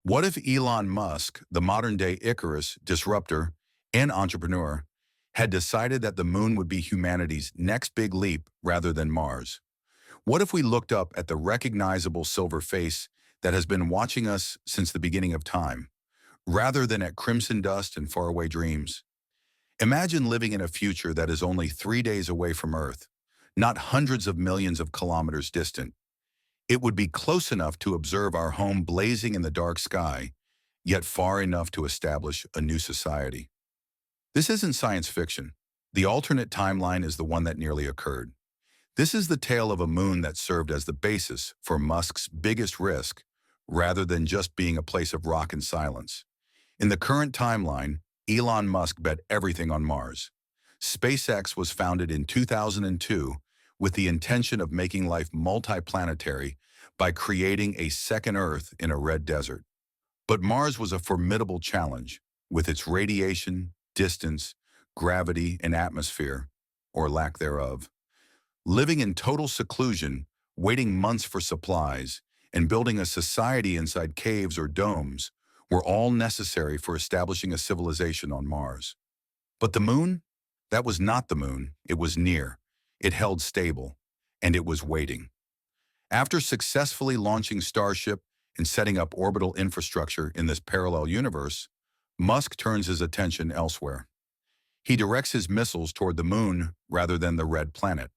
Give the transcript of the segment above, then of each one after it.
What if Elon Musk, the modern-day Icarus disruptor and entrepreneur, had decided that the moon would be humanity's next big leap rather than Mars? What if we looked up at the recognizable silver face that has been watching us since the beginning of time, rather than at crimson dust and faraway dreams? Imagine living in a future that is only 3 days away from Earth, not hundreds of millions of kilometers distant. It would be close enough to observe our home blazing in the dark sky, yet far enough to establish a new society. This isn't science fiction. The alternate timeline is the one that nearly occurred. This is the tale of a moon that served as the basis for Musk's biggest risk, rather than just being a place of rock and silence. In the current timeline, Elon Musk bet everything on Mars. SpaceX was founded in 2002 with the intention of making life multiplanetary by creating a second Earth in a red desert. But Mars was a formidable challenge with its radiation, distance, gravity, and atmosphere, or lack thereof. Living in total seclusion, waiting months for supplies, and building a society inside caves or domes were all necessary for establishing a civilization on Mars. But the moon? That was not the moon. It was near. It held stable, and it was waiting. After successfully launching Starship and setting up orbital infrastructure in this parallel universe, Musk turns his attention elsewhere. He directs his missiles toward the moon rather than the red planet.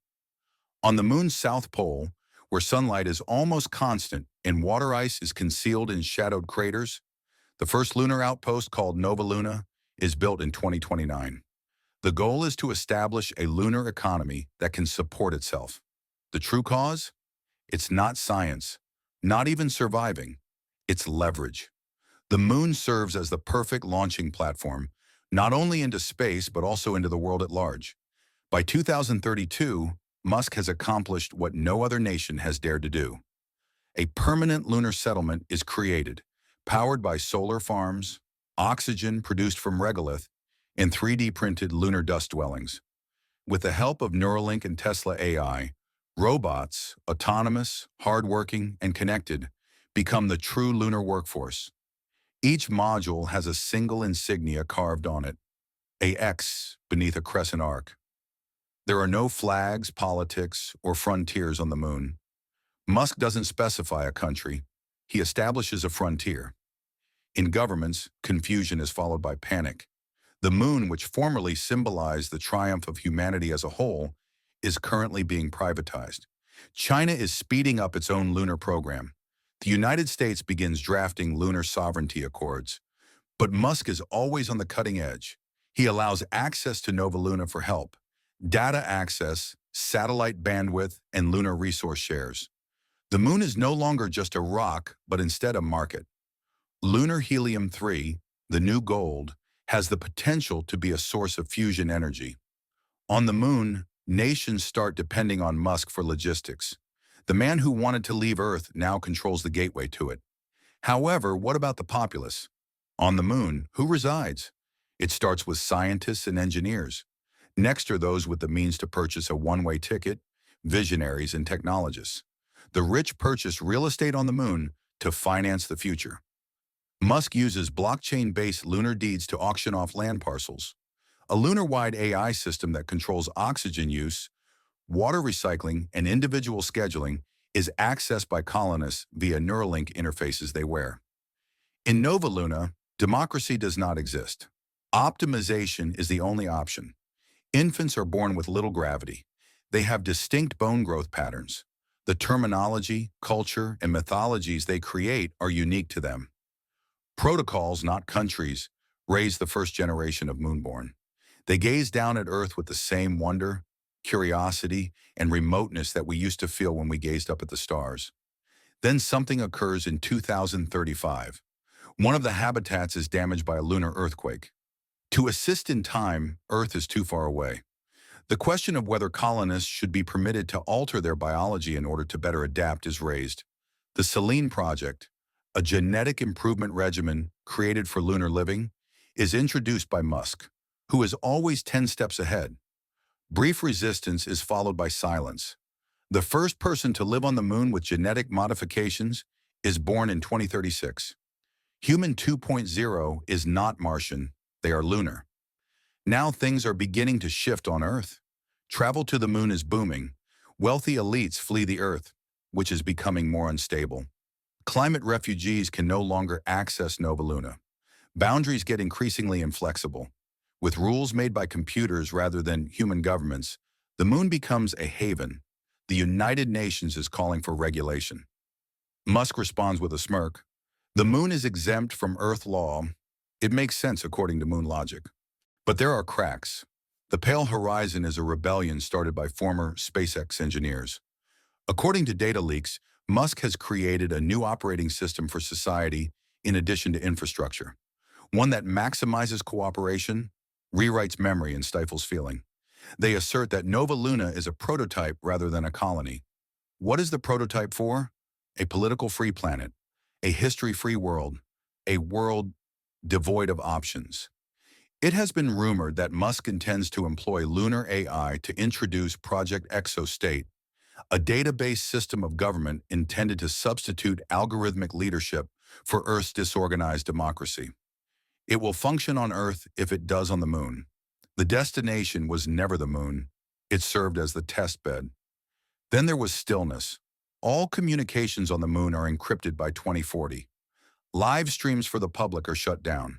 On the moon's south pole, where sunlight is almost constant and water ice is concealed in shadowed craters, the first lunar outpost, called NovaLuna, is built in 2029. The goal is to establish a lunar economy that can support itself. The true cause? It's not science, not even surviving. It's leverage. The moon serves as the perfect launching platform, not only into space but also into the world at large. By 2032, Musk has accomplished what no other nation has dared to do. A permanent lunar settlement is created, powered by solar farms, oxygen produced from regolith, and 3D printed lunar dust dwellings. With the help of Neuralink and Tesla AI, robots, autonomous, hardworking, and connected, become the true lunar workforce. Each module has a single insignia carved on it, a X beneath a crescent arc. There are no flags, politics, or frontiers on the moon. Musk doesn't specify a country. He establishes a frontier. In governments, confusion is followed by panic. The moon, which formerly symbolized the triumph of humanity as a whole, is currently being privatized. China is speeding up its own lunar program. The United States begins drafting lunar sovereignty accords. But Musk is always on the cutting edge. He allows access to NovaLuna for help, data access, satellite bandwidth, and lunar resource shares. The moon is no longer just a rock, but instead a market. Lunar helium-3, the new gold, has the potential to be a source of fusion energy. On the moon, nations start depending on Musk for logistics. The man who wanted to leave Earth now controls the gateway to it. However, what about the populace? On the moon, who resides? It starts with scientists and engineers. Next are those with the means to purchase a one-way ticket, visionaries and technologists. The rich purchase real estate on the moon to finance the future. Musk uses blockchain-based lunar deeds to auction off land parcels. A lunar-wide AI system that controls oxygen use, water recycling, and individual scheduling is accessed by colonists via Neuralink interfaces they wear. In NovaLuna, democracy does not exist. Optimization is the only option. Infants are born with little gravity. They have distinct bone growth patterns. The terminology, culture, and mythologies they create are unique to them. Protocols, not countries, raise the first generation of moonborn. They gaze down at Earth with the same wonder, curiosity, and remoteness that we used to feel when we gazed up at the stars. Then something occurs in 2035. One of the habitats is damaged by a lunar earthquake. To assist in time, Earth is too far away. The question of whether colonists should be permitted to alter their biology in order to better adapt is raised. The Selene Project, a genetic improvement regimen created for lunar living, is introduced by Musk, who is always 10 steps ahead. Brief resistance is followed by silence. The first person to live on the moon with genetic modifications is born in 2036. Human 2.0 is not Martian, they are lunar. Now things are beginning to shift on Earth. Travel to the moon is booming. Wealthy elites flee the Earth, which is becoming more unstable. Climate refugees can no longer access NovaLuna. Boundaries get increasingly inflexible. With rules made by computers rather than human governments, the moon becomes a haven. The United Nations is calling for regulation. Musk responds with a smirk. The moon is exempt from Earth law. It makes sense according to moon logic. But there are cracks. The Pale Horizon is a rebellion started by former SpaceX engineers. According to data leaks, Musk has created a new operating system for society in addition to infrastructure. One that maximizes cooperation, rewrites memory, and stifles feeling. They assert that NovaLuna is a prototype rather than a colony. What is the prototype for? A political-free planet, a history-free world, a world devoid of options. It has been rumored that Musk intends to employ lunar AI to introduce Project Exostate, a database system of government intended to substitute algorithmic leadership for Earth's disorganized democracy. It will function on Earth if it does on the moon. The destination was never the moon. It served as the test bed. Then there was stillness. All communications on the moon are encrypted by 2040. Live streams for the public are shut down.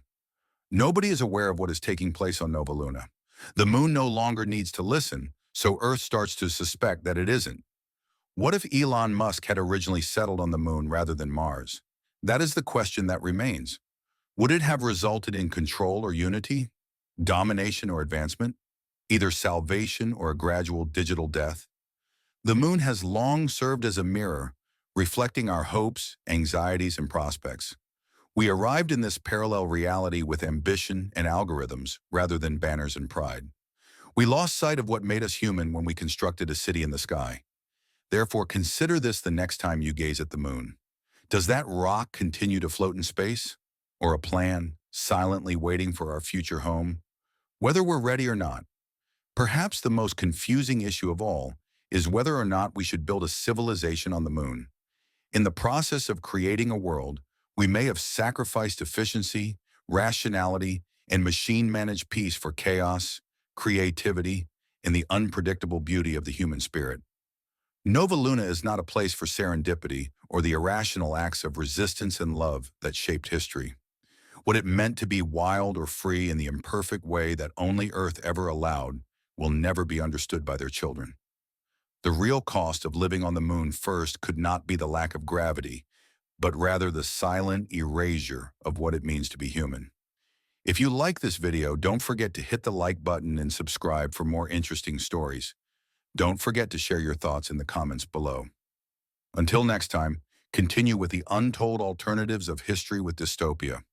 Nobody is aware of what is taking place on NovaLuna. The moon no longer needs to listen, so Earth starts to suspect that it isn't. What if Elon Musk had originally settled on the moon rather than Mars? That is the question that remains. Would it have resulted in control or unity, domination or advancement, either salvation or a gradual digital death? The moon has long served as a mirror, reflecting our hopes, anxieties, and prospects. We arrived in this parallel reality with ambition and algorithms rather than banners and pride. We lost sight of what made us human when we constructed a city in the sky. Therefore, consider this the next time you gaze at the moon. Does that rock continue to float in space? Or a plan, silently waiting for our future home? Whether we're ready or not, perhaps the most confusing issue of all is whether or not we should build a civilization on the moon. In the process of creating a world, we may have sacrificed efficiency, rationality, and machine-managed peace for chaos, creativity, and the unpredictable beauty of the human spirit. NovaLuna is not a place for serendipity or the irrational acts of resistance and love that shaped history. What it meant to be wild or free in the imperfect way that only Earth ever allowed will never be understood by their children. The real cost of living on the moon first could not be the lack of gravity, but rather the silent erasure of what it means to be human. If you like this video, don't forget to hit the like button and subscribe for more interesting stories. Don't forget to share your thoughts in the comments below. Until next time, continue with the untold alternatives of history with dystopia.